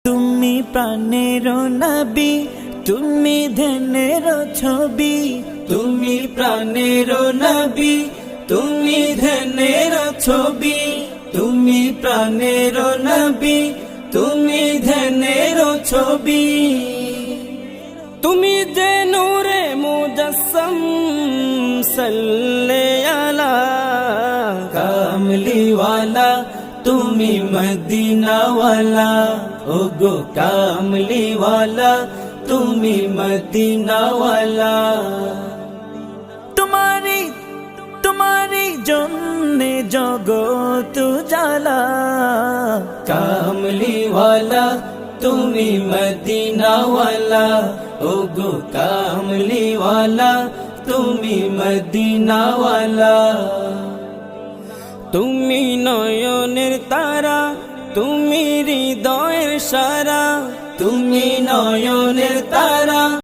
তুমি প্রাণের নবী, তুমি ধ্যানের ছবি। তুমি প্রাণের নবী, তুমি ধ্যানের ছবি। তুমি প্রাণের নবী, তুমি ধ্যানের ছবি। তুমি যে নূরে মুজাসসাম সাল্লে আলা কামলি ওয়ালা, তুমি মদিনা ওয়ালা। ও গো কামলি ওয়ালা, তুমি মদিনা ওয়ালা। তোমারি জন্যে জগত জালা। কামলি ওয়ালা, তুমি মদিনা ওয়ালা। ও গো কামলি ওয়ালা, তুমি মদিনা ওয়ালা। তুমি নয়নের তারা, তুমি হৃদয়ের সারা। তুমি নয়নের তারা।